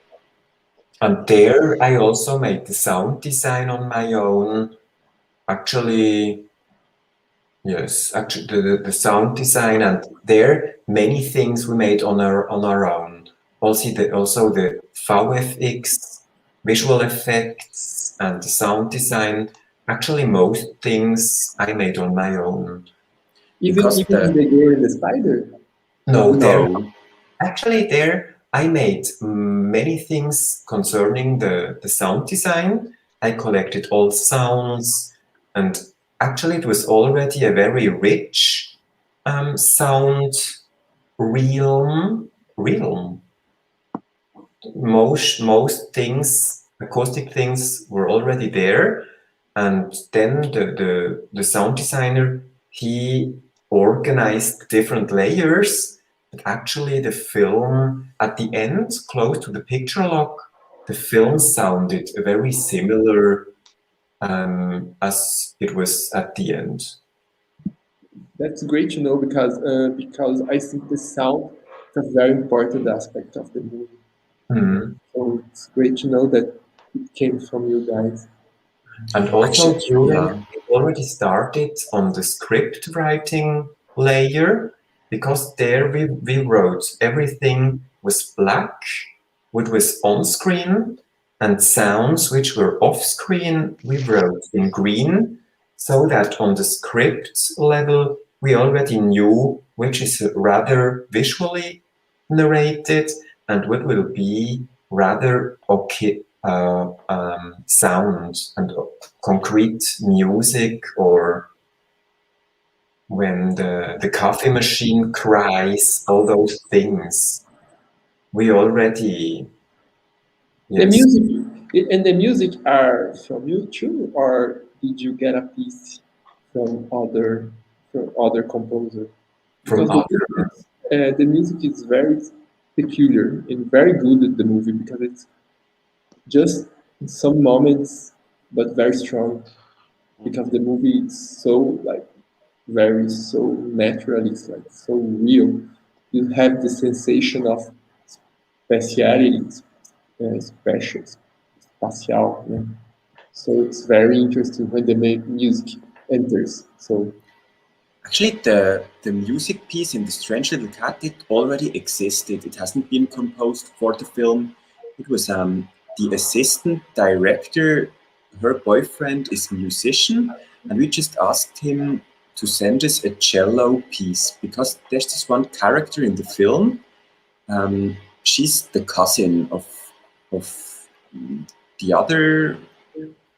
And there I also made the sound design on my own. Actually, yes, actually the sound design, and there many things we made on our own. Also the VFX, visual effects, and the sound design. Actually, most things I made on my own. Even the girl in the spider? No. Actually, there I made many things concerning the sound design. I collected all sounds, and actually it was already a very rich sound realm. Most things, acoustic things, were already there, and then the sound designer, he organized different layers. But actually the film at the end, close to the picture lock, the film sounded very similar as it was at the end. That's great to know because I think the sound is a very important aspect of the movie. Mm-hmm. So it's great to know that it came from you guys. And also it already started on the script writing layer, because there we wrote everything was black, which was on screen, and sounds which were off screen we wrote in green, so that on the script level we already knew which is rather visually narrated and what will be rather sound and concrete music, or when the coffee machine cries, all those things. We already... Yes. The music are from you too, or did you get a piece from other composer? Because the music is very peculiar and very good at the movie, because it's just in some moments, but very strong. Because the movie is so so natural, it's like so real. You have the sensation of spatiality, spatial. Yeah. So it's very interesting when the music enters. So actually, the music piece in The Strange Little Cat, it already existed. It hasn't been composed for the film. It was the assistant director. Her boyfriend is a musician, and we just asked him to send us a cello piece, because there's this one character in the film, she's the cousin of the other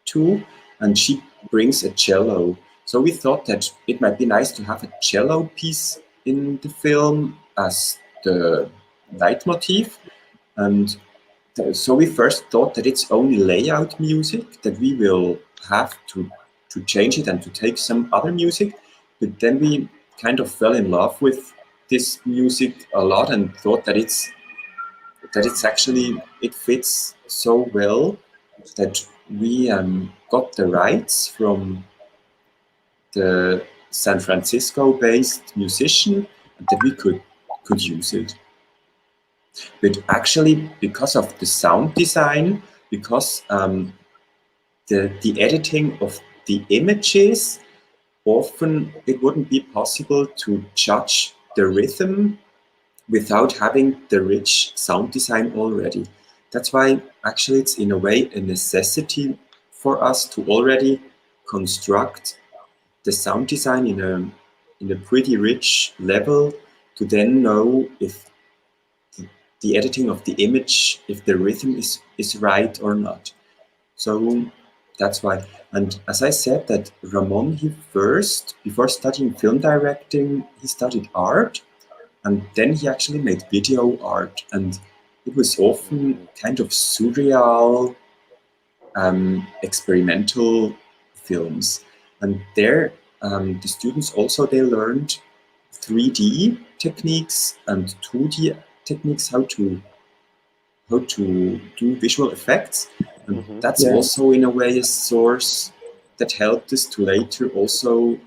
two, and she brings a cello. So we thought that it might be nice to have a cello piece in the film as the leitmotif. And so we first thought that it's only layout music, that we will have to change it and to take some other music. But then we kind of fell in love with this music a lot and thought that it's actually, it fits so well that we got the rights from the San Francisco-based musician and that we could use it. But actually, because of the sound design, because the editing of the images, often it wouldn't be possible to judge the rhythm without having the rich sound design already. That's why actually it's in a way a necessity for us to already construct the sound design in a pretty rich level to then know if the editing of the image, if the rhythm is right or not. So that's why. And as I said, that Ramon, he first, before studying film directing, he studied art, and then he actually made video art. And it was often kind of surreal, experimental films. And there, the students also, they learned 3D techniques and 2D techniques, how to do visual effects. And that's also in a way a source that helped us to later also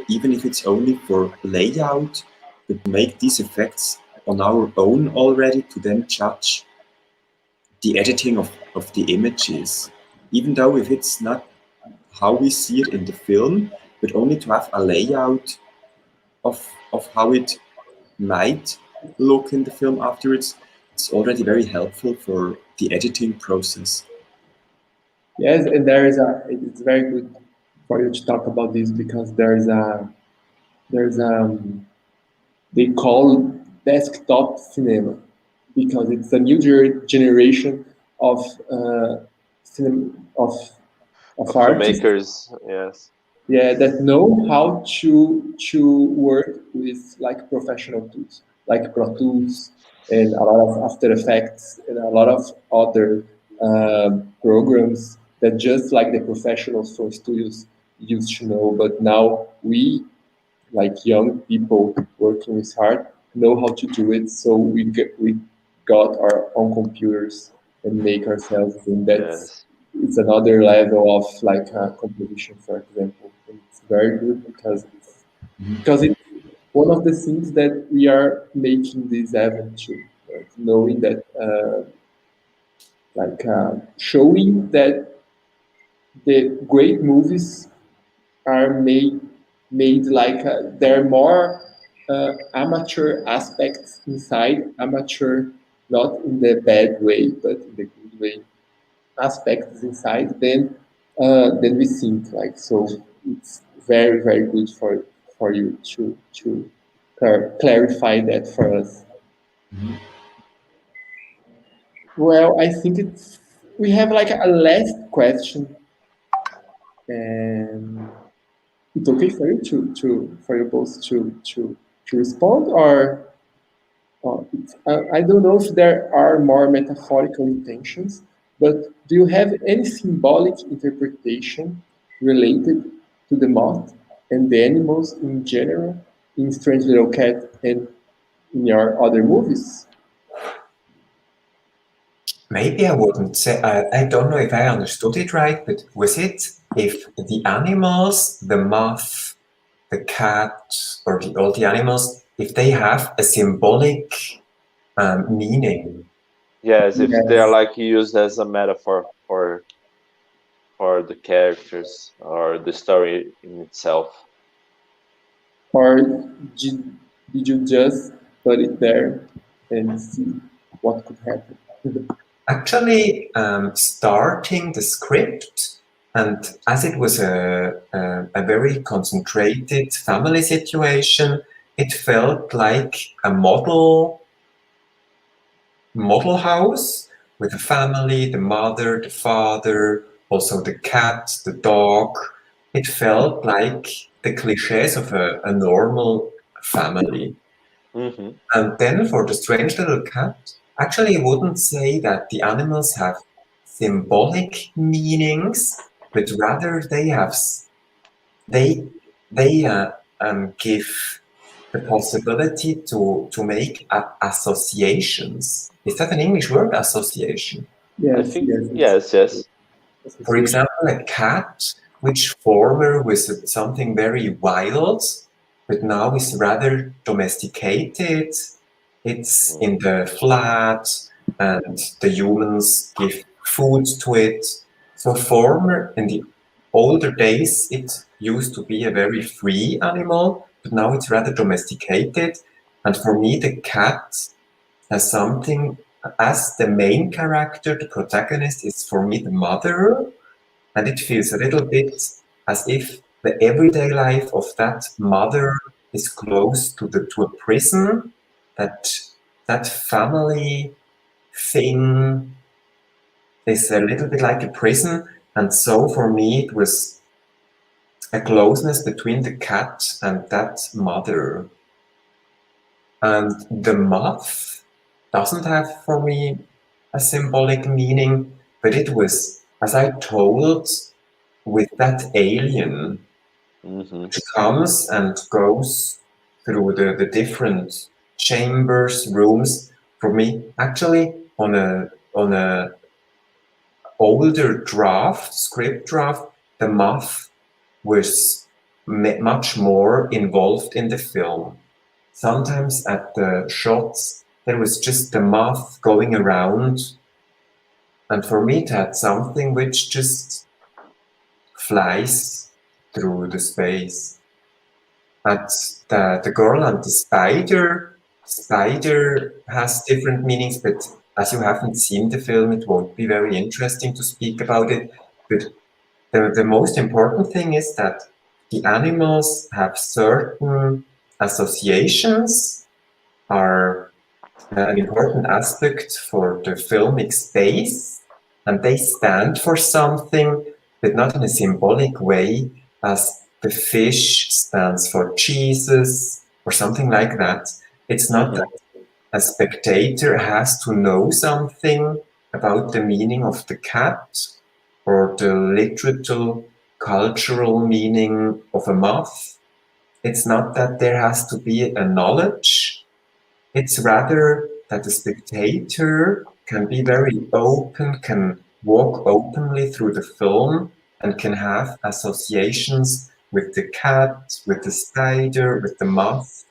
even if it's only for layout, but make these effects on our own already to then judge the editing of the images, even though if it's not how we see it in the film, but only to have a layout of how it might look in the film afterwards. It's already very helpful for the editing process. Yes, and it's very good for you to talk about this because they call desktop cinema because it's a new generation of artists. Filmmakers, yes. Yeah, that know how to work with like professional tools, like Pro Tools and a lot of After Effects and a lot of other programs that just like the professionals from studios used to know. But now we, like young people working with art, know how to do it. So we got our own computers and make ourselves, and that's it's another level of like composition, for example. And it's very good because it's one of the things that we are making this avenue, right? Knowing that showing that the great movies are made like there are more amateur aspects inside, amateur not in the bad way but in the good way aspects inside then we think like. So it's very very good for you to clarify that for us. Well, I think we have like a last question, and it's okay for you for you both to respond, or I don't know if there are more metaphorical intentions, but do you have any symbolic interpretation related to the moth and the animals in general in Strange Little Cat and in your other movies? Maybe I wouldn't say, I don't know if I understood it right, but was it if the animals, the moth, the cat, or all the animals, if they have a symbolic meaning? Yes, if they are like used as a metaphor for the characters or the story in itself. Or did you just put it there and see what could happen? Actually, starting the script, and as it was a very concentrated family situation, it felt like a model model house with a family, the mother, the father, also the cat, the dog. It felt like the cliches of a normal family. Mm-hmm. And then for the strange little cat, actually I wouldn't say that the animals have symbolic meanings, but rather they have they give the possibility to make associations. Is that an English word, association? I Yes, think yes. yes. For example, a cat, which former was something very wild, but now is rather domesticated. It's in the flat, and the humans give food to it. So former, in the older days, it used to be a very free animal, but now it's rather domesticated. And for me, the cat has something, as the main character, the protagonist is for me the mother, and it feels a little bit as if the everyday life of that mother is close to a prison, that family thing is a little bit like a prison. And so for me, it was a closeness between the cat and that mother. And the moth doesn't have for me a symbolic meaning, but it was, as I told, with that alien, which comes and goes through the different chambers, rooms. For me, actually, on a older script draft, the moth was much more involved in the film. Sometimes at the shots, there was just the moth going around, and for me, it had something which just flies through the space. But the girl and the spider has different meanings, but as you haven't seen the film, it won't be very interesting to speak about it. But the most important thing is that the animals have certain associations, are an important aspect for the filmic space, and they stand for something, but not in a symbolic way, as the fish stands for Jesus or something like that. It's not that a spectator has to know something about the meaning of the cat or the literal cultural meaning of a moth. It's not that there has to be a knowledge. It's rather that the spectator can be very open, can walk openly through the film, and can have associations with the cat, with the spider, with the moth.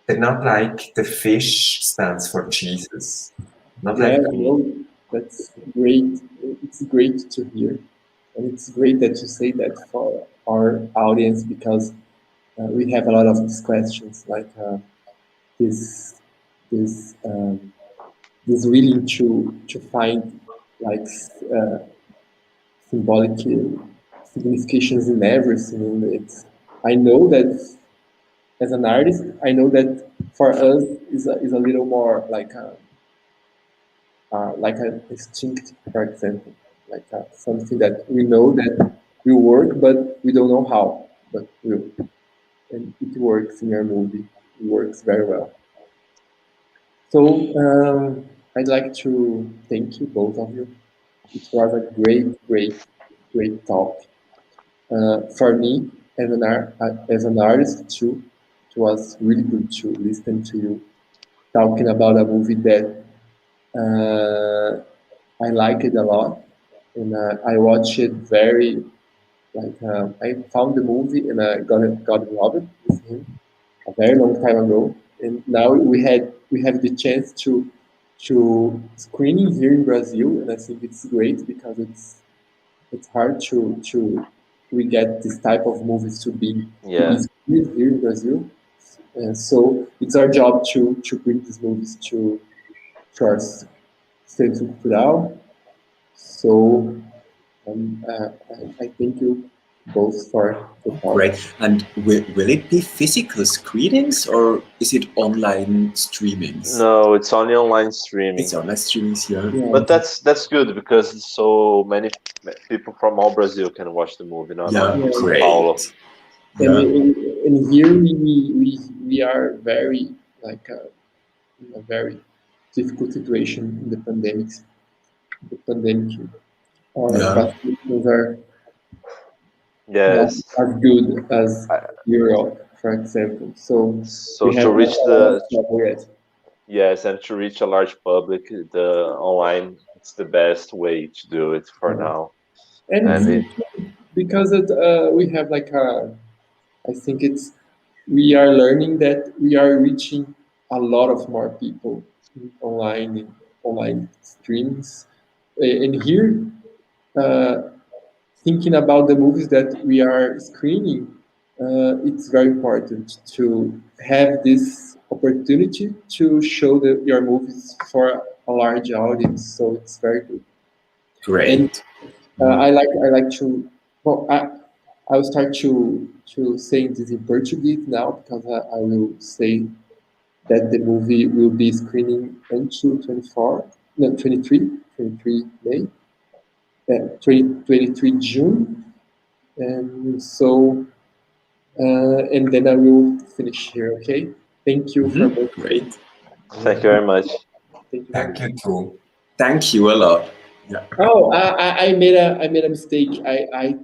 But not like the fish stands for Jesus. Not Yeah, like well, that's great. It's great to hear. And it's great that you say that for our audience because we have a lot of these questions like this this this willing to find like symbolic significations in everything. And I know that as an artist, I know that for us is a little more like an instinct, for example, like something that we know that will work, but we don't know how, but will. And it works in your movie. It works very well. So I'd like to thank you, both of you. It was a great talk. For me, as an artist too, it was really good to listen to you talking about a movie that I like it a lot, and I watched it very I found the movie and I got involved with him a very long time ago, and now we have the chance to screening here in Brazil, and I think it's great because it's hard to we get this type of movies to be screened here in Brazil, and so it's our job to bring these movies to our Centro Cultural. So I thank you both for the park. Great. And will it be physical screenings or is it online streamings? No, it's only online streaming. It's online streamings, yeah. But that's good because so many people from all Brazil can watch the movie. Not only Great. Paulo. And here we are very like in a very difficult situation in the pandemic. Our vaccinations are not as good as Europe, for example. So to reach and to reach a large public, the online it's the best way to do it for now. And because we have like I think we are learning that we are reaching a lot of more people online streams, and here thinking about the movies that we are screening, it's very important to have this opportunity to show your movies for a large audience. So it's very good. Great. And I like to. Well, I will start to say this in Portuguese now because I will say that the movie will be screening until 23 May, 23 June, and so and then I will finish here. Okay, thank you for both. Great. Thank you very much. Thank you too. Thank you a lot. Yeah. Oh, I made a mistake. I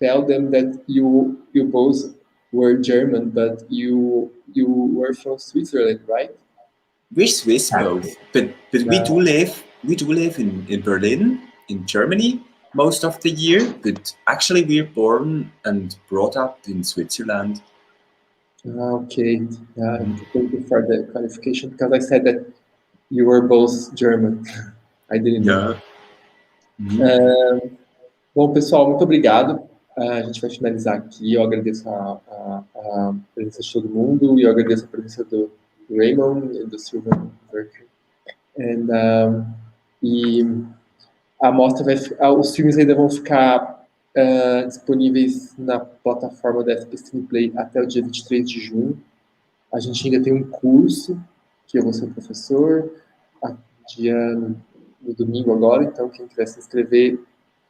tell them that you both were German, but you were from Switzerland, right? We're Swiss both, but we do live in Berlin, in Germany, most of the year. But actually, we're born and brought up in Switzerland. Okay, thank you for the clarification because I said that you were both German. I didn't know. Bom, pessoal, muito obrigado. A gente vai finalizar aqui. Eu agradeço a presença de todo mundo e eu agradeço a presença do Raymond e do Silvan. E a mostra os filmes ainda vão ficar disponíveis na plataforma da SP Cineplay até o dia 23 de junho. A gente ainda tem um curso que eu vou ser professor no domingo agora, então quem quiser se inscrever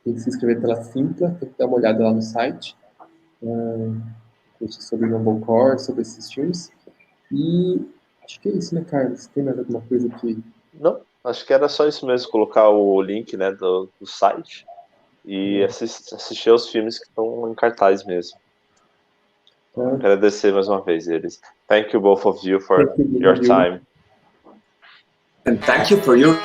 tem que se inscrever pela Simpla, tem que dar uma olhada lá no site. Curso sobre Mumblecore, sobre esses filmes. E acho que é isso, né, Carlos? Tem mais alguma coisa aqui? Não, acho que era só isso mesmo, colocar o link, né, do site e assistir aos filmes que estão em cartaz mesmo. Agradecer mais uma vez eles. Thank you both of you for your time. And thank you for your